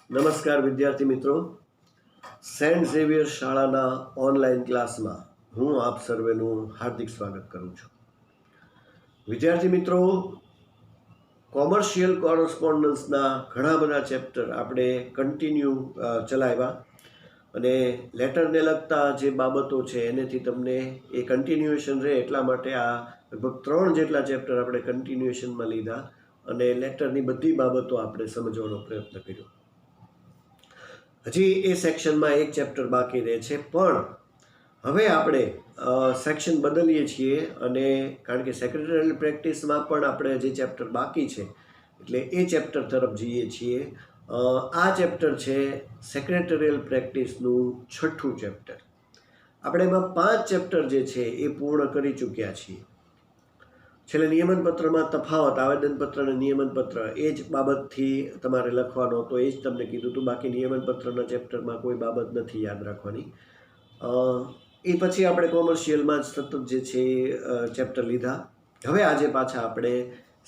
નમસ્કાર વિદ્યાર્થી મિત્રો, સેન્ટ ઝેવિયર શાળાના ઓનલાઈન ક્લાસમાં હું આપ સર્વેનું હાર્દિક સ્વાગત કરું છું. વિદ્યાર્થી મિત્રો, કોમર્શિયલ કોરસ્પોન્ડન્સના ઘણા બધા ચેપ્ટર આપણે કન્ટિન્યુ ચલાવ્યા અને લેટરને લગતા જે બાબતો છે એનેથી તમને એ કન્ટિન્યુએશન રહે એટલા માટે આ લગભગ 3 જેટલા ચેપ્ટર આપણે કન્ટિન્યુએશનમાં લીધા અને લેટરની બધી બાબતો આપણે સમજવાનો પ્રયત્ન કર્યો. હજી એ સેક્શનમાં એક ચેપ્ટર બાકી રહે છે, પણ હવે આપણે સેક્શન બદલીએ છીએ અને કારણ કે સેક્રેટરીયલ પ્રેક્ટિસમાં પણ આપણે જે ચેપ્ટર બાકી છે એટલે એ ચેપ્ટર તરફ જઈએ છીએ. આ ચેપ્ટર છે સેક્રેટરીયલ પ્રેક્ટિસનું 6થું ચેપ્ટર. આપણે એમાં 5 ચેપ્ટર જે છે એ પૂર્ણ કરી ચૂક્યા છીએ. છેલ્લે નિયમનપત્રમાં તફાવત, આવેદનપત્ર અને નિયમનપત્ર એ જ બાબતથી તમારે લખવાનો હતો, એ જ તમને કીધું હતું. બાકી નિયમનપત્રના ચેપ્ટરમાં કોઈ બાબત નથી યાદ રાખવાની. એ પછી આપણે કોમર્શિયલમાં જ સતત જે છે એ ચેપ્ટર લીધા. હવે આજે પાછા આપણે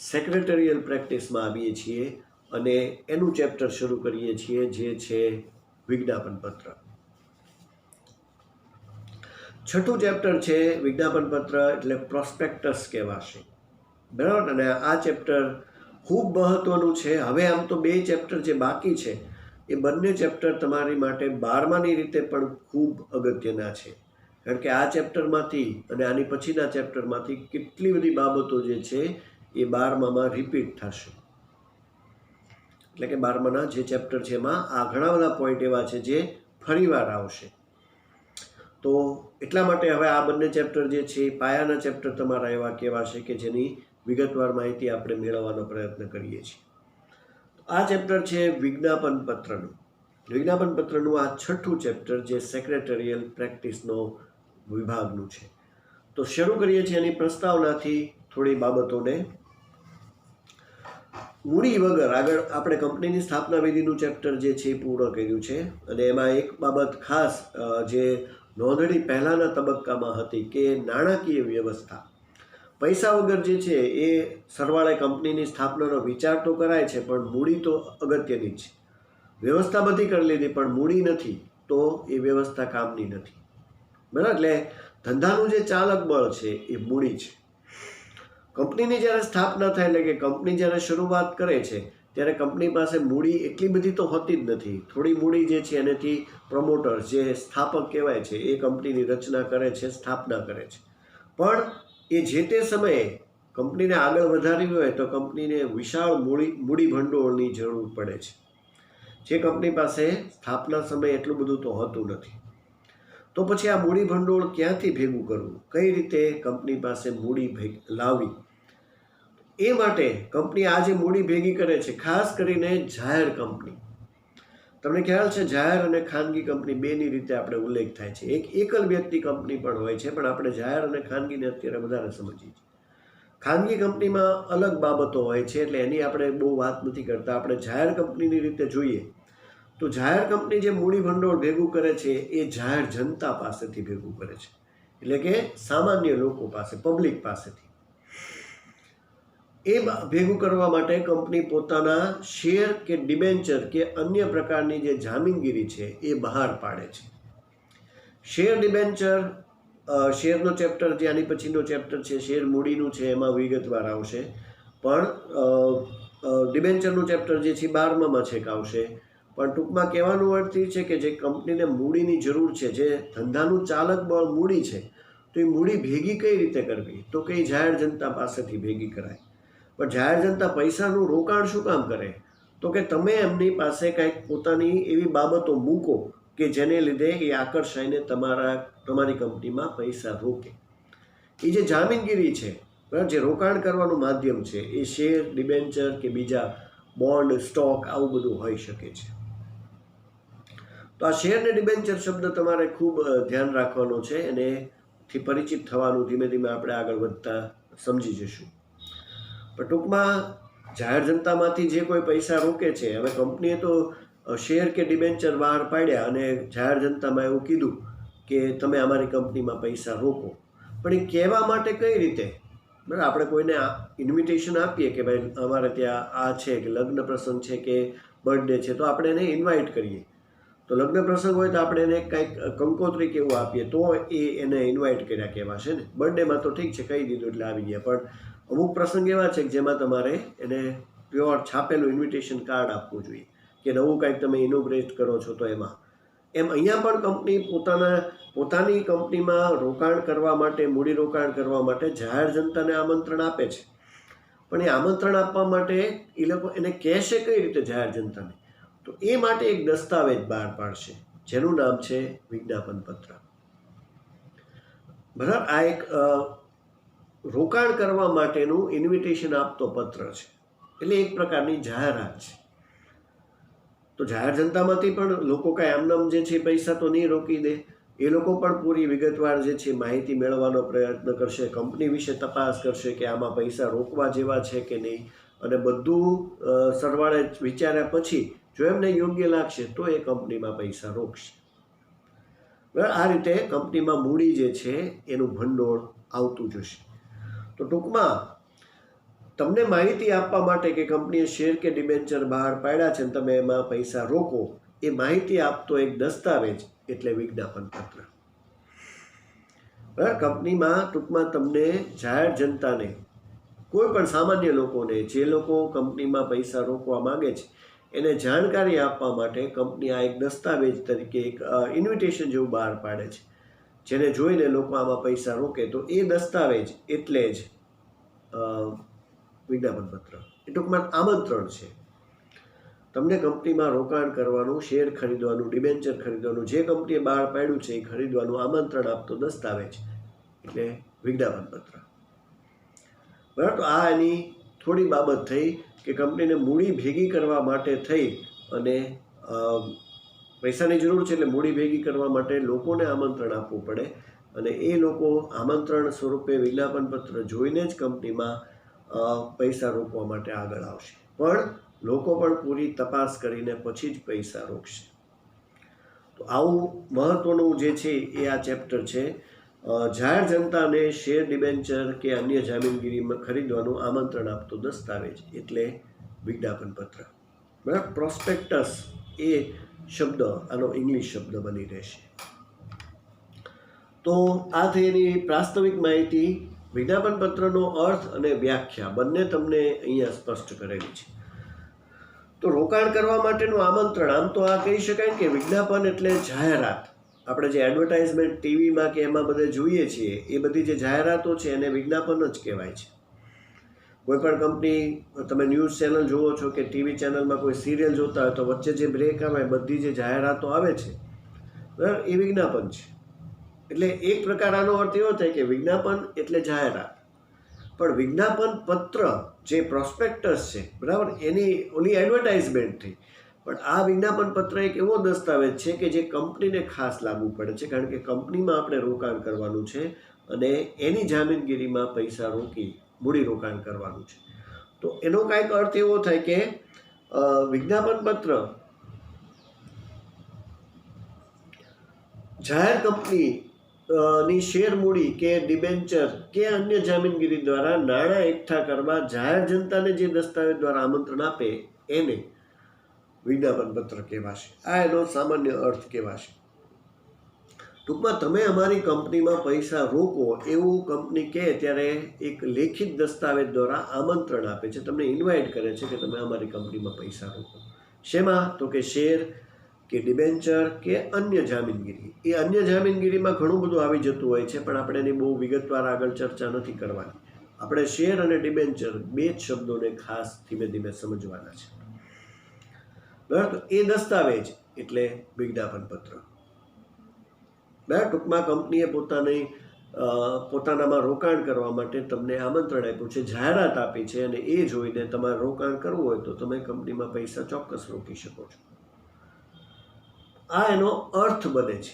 સેક્રેટરીયલ પ્રેક્ટિસમાં આવીએ છીએ અને એનું ચેપ્ટર શરૂ કરીએ છીએ, જે છે વિજ્ઞાપનપત્ર. 6થું ચેપ્ટર છે વિજ્ઞાપનપત્ર, એટલે પ્રોસ્પેક્ટસ કહેવાશે, બરાબર. અને આ ચેપ્ટર ખૂબ મહત્વનું છે. હવે આમ તો 2 ચેપ્ટર જે બાકી છે એ બંને ચેપ્ટર તમારી માટે 12માની રીતે પણ ખૂબ અગત્યના છે, કારણ કે આ ચેપ્ટરમાંથી અને આની પછીના ચેપ્ટરમાંથી કેટલી બધી બાબતો જે છે એ 12મામાં રિપીટ થશે. એટલે કે 12માના જે ચેપ્ટર છે એમાં આ ઘણા બધા પોઈન્ટ એવા છે જે ફરીવાર આવશે. તો એટલા માટે હવે આ બંને ચેપ્ટર જે છે એ પાયાના ચેપ્ટર તમારા એવા કહેવાશે કે જેની વિગતવાર માહિતી આપણે મેળવવાનો પ્રયત્ન કરીએ છીએ. આ ચેપ્ટર છે વિજ્ઞાપનપત્રનું. વિજ્ઞાપનપત્રનું આ 6થું ચેપ્ટર જે સેક્રેટરીયલ પ્રેક્ટિસનો વિભાગનું છે. તો શરૂ કરીએ છીએ એની પ્રસ્તાવનાથી થોડી બાબતોને. મૂડી વગર આગળ આપણે કંપનીની સ્થાપના વિધિનું ચેપ્ટર જે છે એ પૂર્ણ કર્યું છે અને એમાં એક બાબત ખાસ જે નોંધણી પહેલાંના તબક્કામાં હતી કે નાણાકીય વ્યવસ્થા. પૈસા વગર જે છે એ સરવાળે કંપનીની સ્થાપનાનો વિચાર તો કરાય છે, પણ મૂડી તો અગત્યની જ છે. વ્યવસ્થા બધી કરી લીધી પણ મૂડી નથી તો એ વ્યવસ્થા કામની નથી, બરાબર. એટલે ધંધાનું જે ચાલક બળ છે એ મૂડી છે. કંપનીની જ્યારે સ્થાપના થાય એટલે કે કંપની જ્યારે શરૂઆત કરે છે ત્યારે કંપની પાસે મૂડી એટલી બધી તો હોતી જ નથી. થોડી મૂડી જે છે એનેથી પ્રમોટર્સ, જે સ્થાપક કહેવાય છે, એ કંપનીની રચના કરે છે, સ્થાપના કરે છે. પણ એ જે તે સમયે કંપનીને આગળ વધારવી હોય તો કંપનીને વિશાળ મૂડી ભંડોળની જરૂર પડે છે, જે કંપની પાસે સ્થાપના સમયે એટલું બધું તો હોતું નથી. તો પછી આ મૂડી ભંડોળ ક્યાંથી ભેગું કરવું, કઈ રીતે કંપની પાસે મૂડી લાવવી, એ માટે કંપની આ જે મૂડી ભેગી કરે છે, ખાસ કરીને જાહેર કંપની. તમને ખ્યાલ છે જાહેર અને ખાનગી કંપની બેની રીતે આપણે ઉલ્લેખ થાય છે. એક એકલ વ્યક્તિ કંપની પણ હોય છે, પણ આપણે જાહેર અને ખાનગીને અત્યારે વધારે સમજીએ છીએ. ખાનગી કંપનીમાં અલગ બાબતો હોય છે એટલે એની આપણે બહુ વાત નથી કરતા. આપણે જાહેર કંપનીની રીતે જોઈએ તો જાહેર કંપની જે મૂડી ભંડોળ ભેગું કરે છે એ જાહેર જનતા પાસેથી ભેગું કરે છે, એટલે કે સામાન્ય લોકો પાસે, પબ્લિક પાસેથી. એ ભેગું કરવા માટે કંપની પોતાના શેર કે ડિબેન્ચર કે અન્ય પ્રકારની જે જામીનગીરી છે એ બહાર પાડે છે. શેર ડિબેન્ચર, શેરનો ચેપ્ટર જે આની પછીનો ચેપ્ટર છે શેર મૂડીનું છે એમાં વિગતવાર આવશે, પણ ડિબેન્ચરનું ચેપ્ટર જે છે 12મામાં છેક આવશે. પણ ટૂંકમાં કહેવાનો અર્થ એ છે કે જે કંપનીને મૂડીની જરૂર છે, જે ધંધાનું ચાલક બળ મૂડી છે, તો એ મૂડી ભેગી કઈ રીતે કરવી, તો કઈ જાહેર જનતા પાસેથી ભેગી કરાય. પણ જાહેર જનતા પૈસાનું રોકાણ શું કામ કરે, તો કે તમે એમની પાસે કંઈક પોતાની એવી બાબતો મૂકો કે જેને લીધે એ આકર્ષાઈને તમારી કંપનીમાં પૈસા રોકે. એ જે જામીનગીરી છે, બરાબર, જે રોકાણ કરવાનું માધ્યમ છે, એ શેર, ડિબેન્ચર કે બીજા બોન્ડ, સ્ટોક, આવું બધું હોઈ શકે છે. તો આ શેર ને ડિબેન્ચર શબ્દ તમારે ખૂબ ધ્યાન રાખવાનો છે, એનેથી પરિચિત થવાનું ધીમે ધીમે આપણે આગળ વધતા સમજી જશું. પણ ટૂંકમાં જાહેર જનતામાંથી જે કોઈ પૈસા રોકે છે, હવે કંપનીએ તો શેર કે ડિબેન્ચર બહાર પાડ્યા અને જાહેર જનતામાં એવું કીધું કે તમે અમારી કંપનીમાં પૈસા રોકો, પણ એ કહેવા માટે કઈ રીતે, બરાબર. આપણે કોઈને ઇન્વિટેશન આપીએ કે ભાઈ અમારે ત્યાં આ છે કે લગ્ન પ્રસંગ છે કે બર્થડે છે તો આપણે એને ઇન્વાઇટ કરીએ. તો લગ્ન પ્રસંગ હોય તો આપણે એને કંઈક કંકોત્રી કે એવું આપીએ તો એને ઇન્વાઇટ કર્યા કહેવાશે ને. બર્થડેમાં તો ઠીક છે કહી દીધું એટલે આવી ગયા, પણ અમુક પ્રસંગ એવા છે કે જેમાં તમારે એને પ્યોર છાપેલું ઇન્વિટેશન કાર્ડ આપવું જોઈએ કે નવું કંઈક તમે ઇનોગ્રેટ કરો છો તો એમ અહીંયા પણ કંપની પોતાની કંપનીમાં રોકાણ કરવા માટે, મૂડીરોકાણ કરવા માટે જાહેર જનતાને આમંત્રણ આપે છે. પણ એ આમંત્રણ આપવા માટે એ લોકો એને કહેશે કઈ રીતે જાહેર જનતાને? તો એ માટે એક દસ્તાવેજ બહાર પાડશે જેનું નામ છે વિજ્ઞાપન પત્ર. બરાબર, આ એક રોકાણ કરવા માટેનું ઇન્વિટેશન આપતો પત્ર છે, એટલે એક પ્રકારની જાહેરાત છે. તો જાહેર જનતામાંથી પણ લોકો કાંઈ આમનામ જે છે પૈસા તો નહીં રોકી દે, એ લોકો પણ પૂરી વિગતવાર જે છે માહિતી મેળવવાનો પ્રયત્ન કરશે, કંપની વિશે તપાસ કરશે કે આમાં પૈસા રોકવા જેવા છે કે નહીં, અને બધું સરવાળે વિચાર્યા પછી જો એમને યોગ્ય લાગશે તો એ કંપનીમાં પૈસા રોકશે. બરાબર, આ રીતે કંપનીમાં મૂડી જે છે એનું ભંડોળ આવતું જશે. તો ટૂંકમાં તમને માહિતી આપવા માટે કે કંપનીએ શેર કે ડિબેન્ચર બહાર પાડ્યા છે અને તમે એમાં પૈસા રોકો, એ માહિતી આપતો એક દસ્તાવેજ એટલે વિજ્ઞાપન પત્ર. બરાબર, કંપનીમાં ટૂંકમાં તમને જાહેર જનતાને, કોઈ પણ સામાન્ય લોકોને, જે લોકો કંપનીમાં પૈસા રોકવા માંગે છે એને જાણકારી આપવા માટે કંપની આ એક દસ્તાવેજ તરીકે એક ઇન્વિટેશન જેવું બહાર પાડે છે, જેને જોઈને લોકો આમાં પૈસા રોકે. તો એ દસ્તાવેજ એટલે જ વિજ્ઞાપન પત્ર. એ ટૂંકમાં આમંત્રણ છે તમને કંપનીમાં રોકાણ કરવાનું, શેર ખરીદવાનું, ડિબેન્ચર ખરીદવાનું, જે કંપનીએ બહાર પાડ્યું છે એ ખરીદવાનું આમંત્રણ આપતો દસ્તાવેજ એટલે વિજ્ઞાપન પત્ર. બરાબર, તો આ એની થોડી બાબત થઈ કે કંપનીને મૂડી ભેગી કરવા માટે થઈ અને પૈસાની જરૂર છે એટલે મૂડી ભેગી કરવા માટે લોકોને આમંત્રણ આપવું પડે, અને એ લોકો આમંત્રણ સ્વરૂપે વિજ્ઞાપન પત્ર જોઈને જ કંપનીમાં પૈસા રોકવા માટે આગળ આવશે. પણ લોકો પણ પૂરી તપાસ કરીને પછી જ પૈસા રોકશે. તો આવું મહત્વનું જે છે એ આ ચેપ્ટર છે. જાહેર જનતાને શેર, ડિબેન્ચર કે અન્ય જામીનગીરીમાં ખરીદવાનું આમંત્રણ આપતો દસ્તાવેજ એટલે વિજ્ઞાપન પત્ર. બરાબર, પ્રોસ્પેક્ટસ એ શબ્દ આનો ઇંગ્લિશ શબ્દ બની રહેશે. તો આ થઈ એની પ્રાસ્તવિક માહિતી. વિજ્ઞાપન પત્રનો અર્થ અને વ્યાખ્યા બંને તમને અહીંયા સ્પષ્ટ કરેલી છે. તો રોકાણ કરવા માટેનું આમંત્રણ, આમ તો આ કહી શકાય કે વિજ્ઞાપન એટલે જાહેરાત. આપણે જે એડવર્ટાઇઝમેન્ટ ટીવીમાં કે એમાં બધે જોઈએ છીએ એ બધી જે જાહેરાતો છે એને વિજ્ઞાપન જ કહેવાય છે. કોઈ પણ કંપની, તમે ન્યૂઝ ચેનલ જુઓ છો કે ટીવી ચેનલમાં કોઈ સિરિયલ જોતા હોય તો વચ્ચે જે બ્રેક આવે બધી જે જાહેરાતો આવે છે બરાબર, એ વિજ્ઞાપન છે. એટલે એક પ્રકાર આનો અર્થ એવો થાય કે વિજ્ઞાપન એટલે જાહેરાત, પણ વિજ્ઞાપન પત્ર જે પ્રોસ્પેક્ટસ છે બરાબર, એની ઓલી એડવર્ટાઇઝમેન્ટ થઈ. પણ આ વિજ્ઞાપન પત્ર એક એવો દસ્તાવેજ છે કે જે કંપનીને ખાસ લાગુ પડે છે, કારણ કે કંપનીમાં આપણે રોકાણ કરવાનું છે અને એની જામીનગીરીમાં પૈસા રોકી મૂડી રોકાણ કરવાનું છે. તો એનો કાંઈક અર્થ એવો થાય કે વિજ્ઞાપન પત્ર જાહેર કંપની ની શેર મૂડી કે ડિબેન્ચર કે અન્ય જામીનગીરી દ્વારા નાણાં એકઠા કરવા જાહેર જનતાને જે દસ્તાવેજ દ્વારા આમંત્રણ આપે એને વિજ્ઞાપન પત્ર કહેવાશે. આ એનો સામાન્ય અર્થ કહેવાશે. ટૂંકમાં તમે અમારી કંપનીમાં પૈસા રોકો એવું કંપની કહે ત્યારે એક લેખિત દસ્તાવેજ દ્વારા આમંત્રણ આપે છે, તમને ઇન્વાઇટ કરે છે કે તમે અમારી કંપનીમાં પૈસા રોકો. શેમાં? તો કે શેર કે ડિબેન્ચર કે અન્ય જામીનગીરી. એ અન્ય જામીનગીરીમાં ઘણું બધું આવી જતું હોય છે, પણ આપણે એની બહુ વિગતવાર આગળ ચર્ચા નથી કરવાની. આપણે શેર અને ડિબેન્ચર બે જ શબ્દોને ખાસ ધીમે ધીમે સમજવાના છે. બરાબર, એ દસ્તાવેજ એટલે વિજ્ઞાપન પત્ર. બરાબર, ટૂંકમાં કંપનીએ પોતાનામાં રોકાણ કરવા માટે તમને આમંત્રણ આપ્યું છે, જાહેરાત આપી છે, અને એ જોઈને તમારે રોકાણ કરવું હોય તો તમે કંપનીમાં પૈસા ચોક્કસ રોકી શકો છો. આ એનો અર્થ બને છે.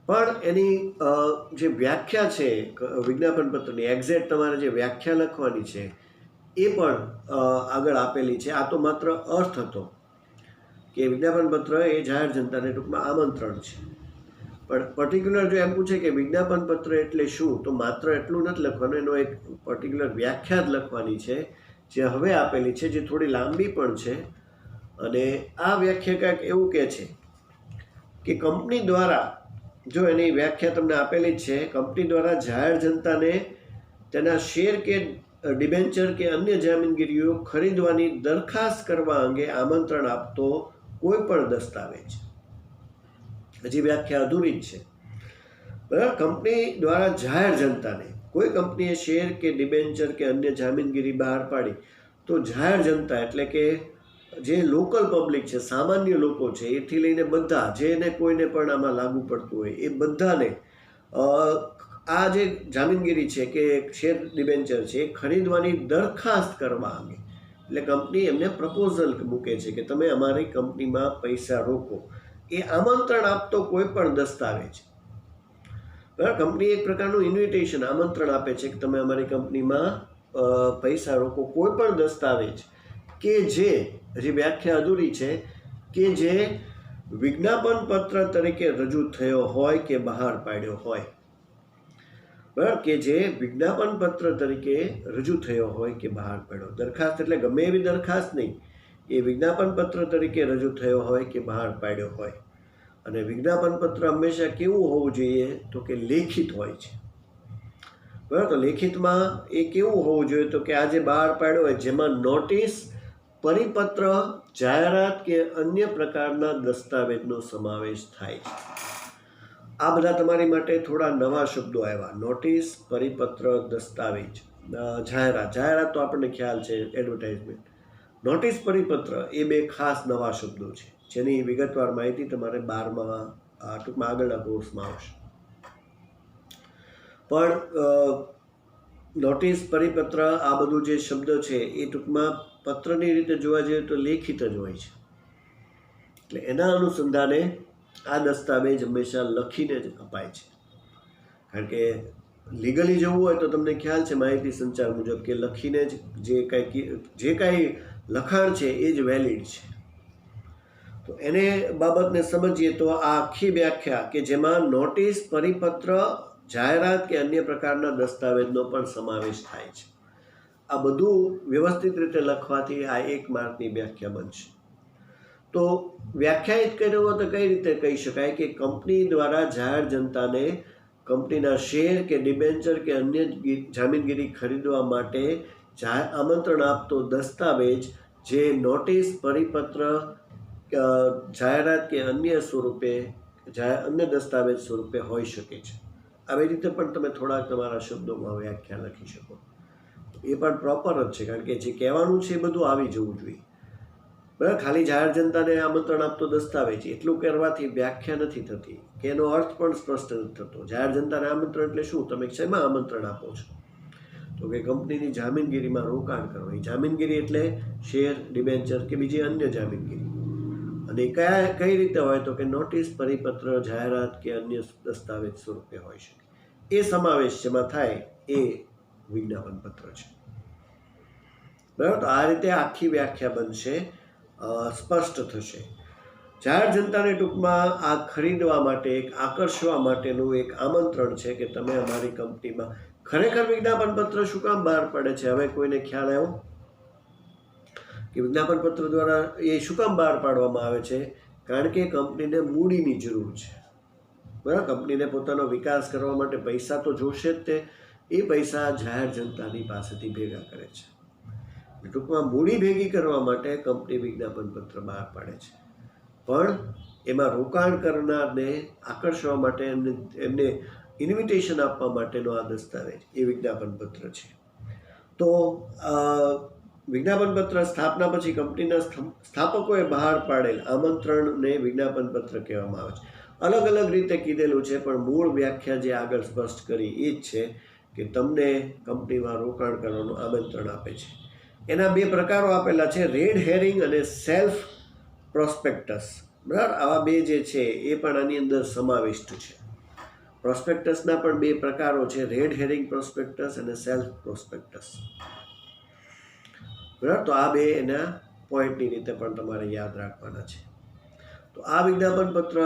પણ એની જે વ્યાખ્યા છે વિજ્ઞાપન પત્રની, એક્ઝેક્ટ તમારે જે વ્યાખ્યા લખવાની છે એ પણ આગળ આપેલી છે. આ તો માત્ર અર્થ હતો કે વિજ્ઞાપન પત્ર એ જાહેર જનતાને ટૂંકમાં આમંત્રણ છે. પણ પર્ટિક્યુલર જો એમ પૂછે કે વિજ્ઞાપન પત્ર એટલે શું, તો માત્ર એટલું નથી લખવાનું, એનો એક પર્ટિક્યુલર વ્યાખ્યા જ લખવાની છે જે હવે આપેલી છે, જે થોડી લાંબી પણ છે. અને આ વ્યાખ્યા કાંઈક એવું કહે છે કે કંપની દ્વારા, જો એની વ્યાખ્યા તમને આપેલી જ છે, કંપની દ્વારા જાહેર જનતાને તેના શેર કે ડિબેન્ચર કે અન્ય જામીનગીરીઓ ખરીદવાની દરખાસ્ત કરવા અંગે આમંત્રણ આપતો કોઈ પણ દસ્તાવેજ. હજી વ્યાખ્યા અધૂરી જ છે. બરાબર. કંપની દ્વારા જાહેર જનતાને, કોઈ કંપનીએ શેર કે ડિબેન્ચર કે અન્ય જામીનગીરી બહાર પાડી તો જાહેર જનતા એટલે કે જે લોકલ પબ્લિક છે, સામાન્ય લોકો છે, એથી લઈને બધા, જેને કોઈને પણ આમાં લાગુ પડતું હોય એ બધાને આ જે જામીનગીરી છે કે શેર ડિબેન્ચર છે એ ખરીદવાની દરખાસ્ત કરવા અંગે, એટલે કંપની એમને પ્રપોઝલ મૂકે છે કે તમે અમારી કંપનીમાં પૈસા રોકો, એ આમંત્રણ આપતો કોઈ પણ દસ્તાવેજ. બરાબર. કંપની એક પ્રકારનું ઇન્વિટેશન, આમંત્રણ આપે છે કે તમે અમારી કંપનીમાં પૈસા રોકો, કોઈ પણ દસ્તાવેજ કે જે, હજી વ્યાખ્યા અધૂરી છે, કે જે વિજ્ઞાપન પત્ર તરીકે રજૂ થયો હોય કે બહાર પાડ્યો હોય. બરાબર. કે જે વિજ્ઞાપન પત્ર તરીકે રજૂ થયો હોય કે બહાર પાડ્યો. દરખાસ્ત એટલે ગમે એવી દરખાસ્ત નહીં, એ વિજ્ઞાપન પત્ર તરીકે રજૂ થયો હોય કે બહાર પાડ્યો હોય. અને વિજ્ઞાપન પત્ર હંમેશા કેવું હોવું જોઈએ તો કે લેખિત હોય છે. બરાબર. તો લેખિતમાં એ કેવું હોવું જોઈએ તો કે આ જે બહાર પાડ્યો હોય જેમાં નોટિસ, પરિપત્ર, જાહેરાત કે અન્ય પ્રકારના દસ્તાવેજનો સમાવેશ થાય છે. આ બધા તમારી માટે થોડા નવા શબ્દો આવ્યા. નોટિસ, પરિપત્ર, દસ્તાવેજ, જાહેરાત. જાહેરાત તો આપણને ખ્યાલ છે, એડવર્ટાઇઝમેન્ટ. નોટિસ, પરિપત્ર એ બે ખાસ નવા શબ્દો છે જેની વિગતવાર માહિતી તમારે 12મા ટૂંકમાં આગળના કોર્સમાં આવશે. પણ નોટિસ, પરિપત્ર આ બધું જે શબ્દ છે એ ટૂંકમાં પત્રની રીતે જોવા જઈએ તો લેખિત જ હોય છે. એટલે એના અનુસંધાને આ દસ્તાવેજ હંમેશા લખીને જ અપાય છે. કારણ કે લીગલી જવું હોય તો તમને ખ્યાલ છે માહિતી સંચાર મુજબ કે લખીને જ જે કાંઈ લખાણ છે એ જ વેલિડ છે. તો એને બાબતને સમજીએ તો આ આખી વ્યાખ્યા કે જેમાં નોટિસ, પરિપત્ર, જાહેરાત કે અન્ય પ્રકારના દસ્તાવેજનો પણ સમાવેશ થાય છે, આ બધું વ્યવસ્થિત રીતે લખવાથી આ 1 માર્કની વ્યાખ્યા બનશે. તો વ્યાખ્યાયિત કર્યું હોય તો કઈ રીતે કહી શકાય કે કંપની દ્વારા જાહેર જનતાને કંપનીના શેર કે ડિબેન્ચર કે અન્ય જામીનગીરી ખરીદવા માટે આમંત્રણ આપતો દસ્તાવેજ જે નોટિસ, પરિપત્ર, જાહેરાત કે અન્ય સ્વરૂપે, અન્ય દસ્તાવેજ સ્વરૂપે હોઈ શકે છે. આવી રીતે પણ તમે થોડાક તમારા શબ્દોમાં વ્યાખ્યા લખી શકો. એ પણ પ્રોપર જ છે, કારણ કે જે કહેવાનું છે એ બધું આવી જવું જોઈએ. બરાબર. ખાલી જાહેર જનતાને આમંત્રણ આપતો દસ્તાવેજ એટલું કરવાથી વ્યાખ્યા નથી થતી, કે એનો અર્થ પણ સ્પષ્ટ નથી થતો. જાહેર જનતાને આમંત્રણ એટલે શું? તમે શેમાં આમંત્રણ આપો છો? તો કે કંપનીની જામીનગીરીમાં રોકાણ કરો. એ જામીનગીરી એટલે શેર, ડિબેન્ચર કે બીજી અન્ય જામીનગીરી. અને કઈ રીતે હોય તો કે નોટિસ, પરિપત્ર, જાહેરાત કે અન્ય દસ્તાવેજ સ્વરૂપે હોઈ શકે. એ સમાવેશ જેમાં થાય એ વિજ્ઞાપન પત્ર છે. બરાબર. તો આ રીતે આખી વ્યાખ્યા બનશે, સ્પષ્ટ થશે. જાહેર જનતાને ટૂંકમાં આ ખરીદવા માટે, આકર્ષવા માટેનું એક આમંત્રણ છે કે તમે અમારી કંપનીમાં. ખરેખર વિજ્ઞાપન પત્ર શું કામ બહાર પડે છે? હવે કોઈને ખ્યાલ આવ્યો કે વિજ્ઞાપન પત્ર દ્વારા એ શું કામ બહાર પાડવામાં આવે છે? કારણ કે કંપનીને મૂડીની જરૂર છે. બરાબર. કંપનીને પોતાનો વિકાસ કરવા માટે પૈસા તો જોશે જ. એ પૈસા જાહેર જનતાની પાસેથી ભેગા કરે છે. ટૂંકમાં મૂડી ભેગી કરવા માટે કંપની વિજ્ઞાપન પત્ર બહાર પાડે છે. પણ એમાં રોકાણ કરનારને આકર્ષવા માટે, એમને ઇન્વિટેશન આપવા માટેનો આ દસ્તાવેજ એ વિજ્ઞાપન પત્ર છે. તો વિજ્ઞાપન પત્ર સ્થાપના પછી કંપનીના સ્થાપકોએ બહાર પાડેલ આમંત્રણને વિજ્ઞાપન પત્ર કહેવામાં આવે છે. અલગ અલગ રીતે કીધેલું છે, પણ મૂળ વ્યાખ્યા જે આગળ સ્પષ્ટ કરી એ જ છે કે તમને કંપનીમાં રોકાણ કરવાનું આમંત્રણ આપે છે. એના 2 પ્રકારો આપેલા છે, રેડ હેરિંગ અને સેલ્ફ પ્રોસ્પેક્ટસ. બરાબર. આવા 2 જે છે એ પણ આની અંદર સમાવિષ્ટ છે. પ્રોસ્પેક્ટસના પણ 2 પ્રકારો છે, રેડ હેરિંગ પ્રોસ્પેક્ટસ અને સેલ્ફ પ્રોસ્પેક્ટસ. બરાબર. તો આ 2 એના પોઈન્ટની રીતે પણ તમારે યાદ રાખવાના છે. તો આ વિજ્ઞાપન પત્ર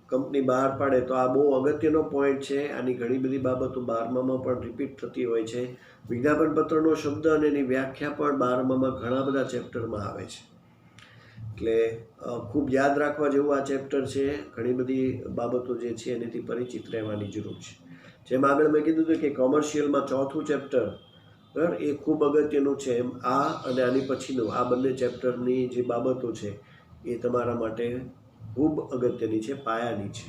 કંપની બહાર પાડે તો આ બહુ અગત્યનો પોઈન્ટ છે. આની ઘણી બધી બાબતો 12મામાં પણ રિપીટ થતી હોય છે. વિજ્ઞાપન પત્રનો શબ્દ અને એની વ્યાખ્યા પણ 12મામાં ઘણા બધા ચેપ્ટરમાં આવે છે. એટલે ખૂબ યાદ રાખવા જેવું આ ચેપ્ટર છે. ઘણી બધી બાબતો જે છે એનાથી પરિચિત રહેવાની જરૂર છે. જેમ આગળ મેં કીધું હતું કે કોમર્શિયલમાં ચોથું ચેપ્ટર બરાબર એ ખૂબ અગત્યનું છે. એમ આ અને આની પછીનું આ બંને ચેપ્ટરની જે બાબતો છે એ તમારા માટે ખૂબ અગત્યની છે, પાયાની છે.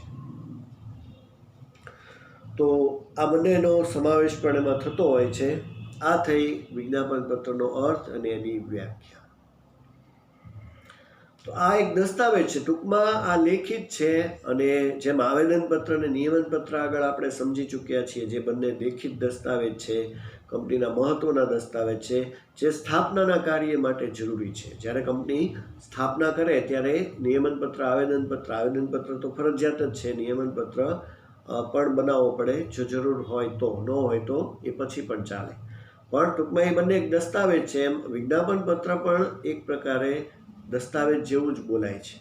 તો આ બંનેનો સમાવેશ પણ એમાં થતો હોય છે. આ થઈ વિજ્ઞાપન પત્રનો અર્થ અને એની વ્યાખ્યા. તો આ એક દસ્તાવેજ છે, ટૂંકમાં આ લેખિત છે. અને જેમ આવેદનપત્ર અને નિયમનપત્ર આગળ આપણે સમજી ચૂક્યા છીએ, જે બંને લેખિત દસ્તાવેજ છે, કંપનીના મહત્વના દસ્તાવેજ છે, જે સ્થાપનાના કાર્ય માટે જરૂરી છે. જ્યારે કંપની સ્થાપના કરે ત્યારે નિયમનપત્ર, આવેદનપત્ર તો ફરજિયાત જ છે, નિયમનપત્ર પણ બનાવવો પડે જો જરૂર હોય તો, ન હોય તો એ પછી પણ ચાલે. પણ ટૂંકમાં એ બંને એક દસ્તાવેજ છે. એમ વિજ્ઞાપન પત્ર પણ એક પ્રકારે દસ્તાવેજ જેવું જ બોલાય છે.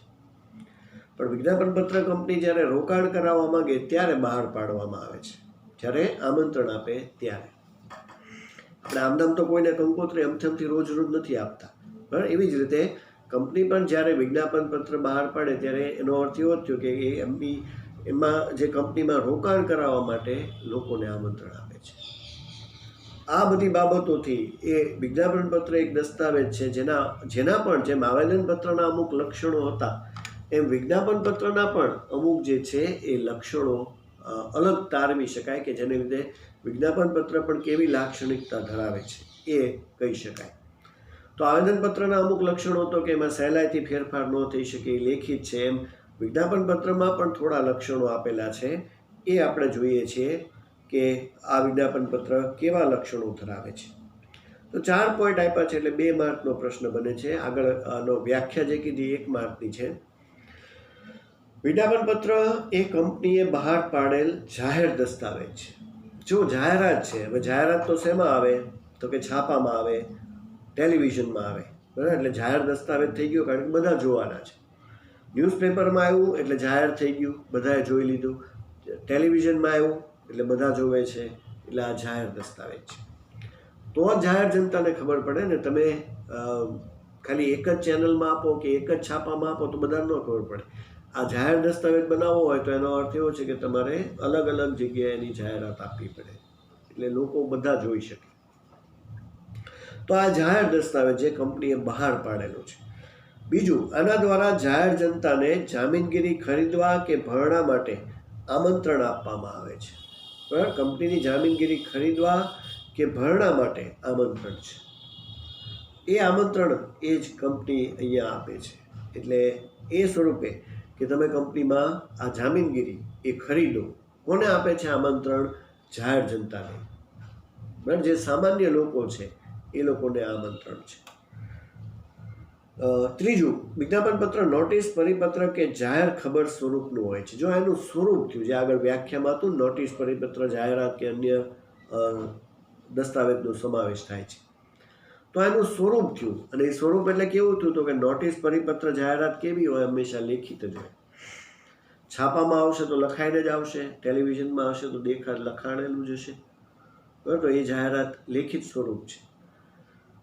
પણ વિજ્ઞાપન પત્ર કંપની જ્યારે રોકાણ કરાવવા માંગે ત્યારે બહાર પાડવામાં આવે છે, જ્યારે આમંત્રણ આપે ત્યારે. આપણે આમનામ તો કોઈને કંકોત્રી અમથમથી રોજ નથી આપતા, બરાબર. એવી જ રીતે કંપની પણ જ્યારે વિજ્ઞાપન પત્ર બહાર પાડે ત્યારે એનો અર્થ એવો જ થયો કે એમાં જે કંપનીમાં રોકાણ કરાવવા માટે લોકોને આમંત્રણ આપે છે. આ બધી બાબતોથી એ વિજ્ઞાપન પત્ર એક દસ્તાવેજ છે, જેના પણ જેમ આવેદનપત્રના અમુક લક્ષણો હતા એમ વિજ્ઞાપન પત્રના પણ અમુક જે છે એ લક્ષણો અલગ તારવી શકાય, કે જેને લીધે વિજ્ઞાપન પત્ર પણ કેવી લાક્ષણિકતા ધરાવે છે એ કહી શકાય. તો આવેદનપત્રના અમુક લક્ષણો તો કે એમાં સહેલાઈથી ફેરફાર ન થઈ શકે, એ લેખિત છે. એમ વિજ્ઞાપન પત્રમાં પણ થોડા લક્ષણો આપેલા છે. એ આપણે જોઈએ છીએ કે આ વિજ્ઞાપન પત્ર કેવા લક્ષણો ધરાવે છે. તો 4 પોઈન્ટ આપ્યા છે, એટલે 2 માર્કનો પ્રશ્ન બને છે. આગળ આનો વ્યાખ્યા જે કીધી 1 માર્કની છે. વિજ્ઞાપન પત્ર એ કંપનીએ બહાર પાડેલ જાહેર દસ્તાવેજ છે. જો જાહેરાત છે, હવે જાહેરાત તો શેમાં આવે તો કે છાપામાં આવે, ટેલિવિઝનમાં આવે, બરાબર. એટલે જાહેર દસ્તાવેજ થઈ ગયો, કારણ કે બધા જોવાના છે. ન્યૂઝપેપરમાં આવ્યું એટલે જાહેર થઈ ગયું, બધાએ જોઈ લીધું. ટેલિવિઝનમાં આવ્યું એટલે બધા જોવે છે, એટલે આ જાહેર દસ્તાવેજ છે. તો જ જાહેર જનતાને ખબર પડે ને. તમે ખાલી એક જ ચેનલમાં આપો કે એક જ છાપામાં આપો તો બધાને ન ખબર પડે. આ જાહેર દસ્તાવેજ બનાવવો હોય તો એનો અર્થ એવો છે કે તમારે અલગ અલગ જગ્યાએ એની જાહેરાત આપવી પડે, એટલે લોકો બધા જોઈ શકે. તો આ જાહેર દસ્તાવેજ જે કંપનીએ બહાર પાડેલો છે. બીજું, આના દ્વારા જાહેર જનતાને જામીનગીરી ખરીદવા કે ભરણા માટે આમંત્રણ આપવામાં આવે છે, બરાબર. કંપનીની જામીનગીરી ખરીદવા કે ભરણા માટે આમંત્રણ છે. એ આમંત્રણ એ જ કંપની અહીંયા આપે છે. એટલે એ સ્વરૂપે કે તમે કંપનીમાં આ જામીનગીરી એ ખરીદો. કોને આપે છે આમંત્રણ? જાહેર જનતાને, બરાબર. જે સામાન્ય લોકો છે એ લોકોને આમંત્રણ છે. ત્રીજું, વિજ્ઞાપન પત્ર નોટિસ, પરિપત્ર કે જાહેર ખબર સ્વરૂપનું હોય છે. જો એનું સ્વરૂપ થયું, જે આગળ વ્યાખ્યામાં હતું, નોટિસ, પરિપત્ર, જાહેરાત કે અન્ય દસ્તાવેજનો સમાવેશ થાય છે, તો એનું સ્વરૂપ થયું. અને એ સ્વરૂપ એટલે કેવું થયું તો કે નોટિસ, પરિપત્ર, જાહેરાત કેવી હોય? હંમેશા લેખિત જ હોય. છાપામાં આવશે તો લખાઈને જ આવશે, ટેલિવિઝનમાં આવશે તો લખાણેલું જ હશે, બરાબર. તો એ જાહેરાત લેખિત સ્વરૂપ છે.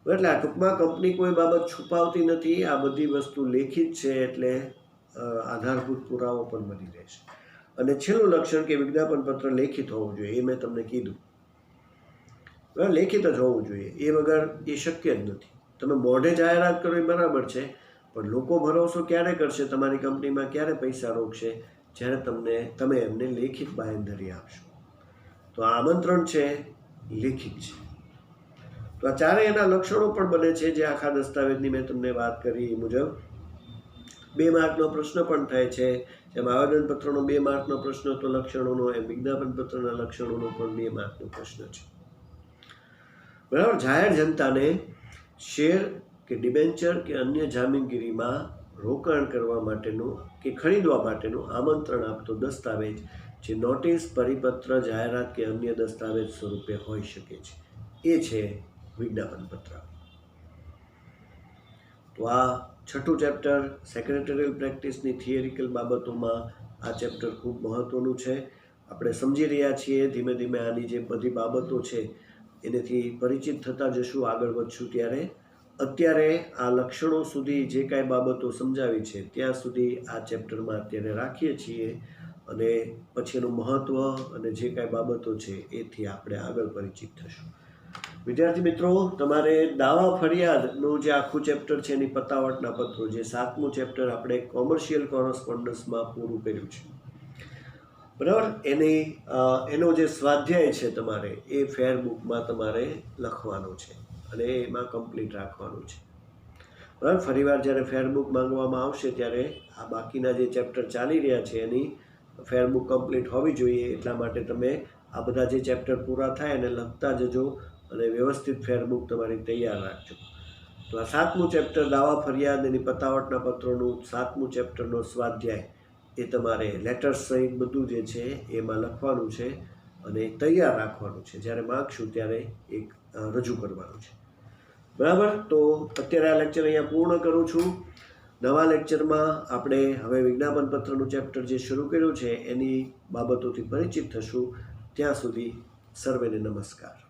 એટલે આ ટૂંકમાં કંપની કોઈ બાબત છુપાવતી નથી. આ બધી વસ્તુ લેખિત છે, એટલે આધારભૂત પુરાવો પણ બની રહેશે. અને છેલ્લું લક્ષણ કે વિજ્ઞાપન પત્ર લેખિત હોવું જોઈએ, એ મેં તમને કીધું, બરાબર. લેખિત જ હોવું જોઈએ, એ વગર એ શક્ય જ નથી. તમે મોઢે જાહેરાત કરો એ બરાબર છે, પણ લોકો ભરોસો ક્યારે કરશે તમારી કંપનીમાં, ક્યારે પૈસા રોકશે? જ્યારે તમે એમને લેખિત બાંહેધરી આપશો. તો આ આમંત્રણ છે, લેખિત છે. તો આ ચારેય એના લક્ષણો પણ બને છે, જે આખા દસ્તાવેજની મેં તમને વાત કરી એ મુજબ. 2 માર્કનો પ્રશ્ન પણ થાય છે. જેમ આવેદનપત્રનો 2 માર્કનો પ્રશ્ન હતો લક્ષણોનો, એમ વિજ્ઞાપન પત્રના લક્ષણોનો પણ 2 માર્કનો પ્રશ્ન છે, બરાબર. જાહેર જનતાને શેર કે ડિબેન્ચર કે અન્ય જામીનગીરીમાં રોકાણ કરવા માટેનું કે ખરીદવા માટેનું આમંત્રણ આપતો દસ્તાવેજ, જે નોટિસ, પરિપત્ર, જાહેરાત કે અન્ય દસ્તાવેજ સ્વરૂપે હોઈ શકે છે, એ છે વિજ્ઞાપન પત્ર. તો આ 6થું ચેપ્ટર સેક્રેટરીયલ પ્રેક્ટિસની થિયરિકલ બાબતોમાં આ ચેપ્ટર ખૂબ મહત્વનું છે. આપણે સમજી રહ્યા છીએ ધીમે ધીમે આની જે બધી બાબતો છે એનાથી પરિચિત થતા જશું આગળ વધશું ત્યારે. અત્યારે આ લક્ષણો સુધી જે કાંઈ બાબતો સમજાવી છે ત્યાં સુધી આ ચેપ્ટરમાં અત્યારે રાખીએ છીએ અને પછી એનું મહત્ત્વ અને જે કાંઈ બાબતો છે એથી આપણે આગળ પરિચિત થશું. વિદ્યાર્થી મિત્રો, તમારે દાવા ફરિયાદનું જે આખું ચેપ્ટર છે એની પતાવટના પત્રો, જે 7મું ચેપ્ટર આપણે કોમર્શિયલ કોરસ્પોન્ડન્સમાં પૂરું કર્યું છે, બરાબર, એનો જે સ્વાધ્યાય છે તમારે એ ફેર બુકમાં તમારે લખવાનો છે અને એમાં કમ્પ્લીટ રાખવાનું છે. બરાબર, ફરીવાર જ્યારે ફેર બુક માંગવામાં આવશે ત્યારે આ બાકીના જે ચેપ્ટર ચાલી રહ્યા છે એની ફેર બુક કમ્પ્લીટ હોવી જોઈએ. એટલા માટે તમે આ બધા જે ચેપ્ટર પૂરા થાય એને લખતા જજો અને વ્યવસ્થિત ફેર બુક તમારી તૈયાર રાખજો. તો આ 7મું ચેપ્ટર દાવા ફરિયાદ એની પતાવટના પત્રોનું 7મું ચેપ્ટરનો સ્વાધ્યાય એ તમારે લેટર્સ સહિત બધું જે છે એમાં લખવાનું છે અને તૈયાર રાખવાનું છે. જ્યારે માગશું ત્યારે એક રજૂ કરવાનું છે. બરાબર, તો અત્યારે આ લેક્ચર અહીંયા પૂર્ણ કરું છું. નવા લેક્ચરમાં આપણે હવે વિજ્ઞાપન પત્રનું ચેપ્ટર જે શરૂ કર્યું છે એની બાબતોથી પરિચિત થશું. ત્યાં સુધી સર્વેને નમસ્કાર.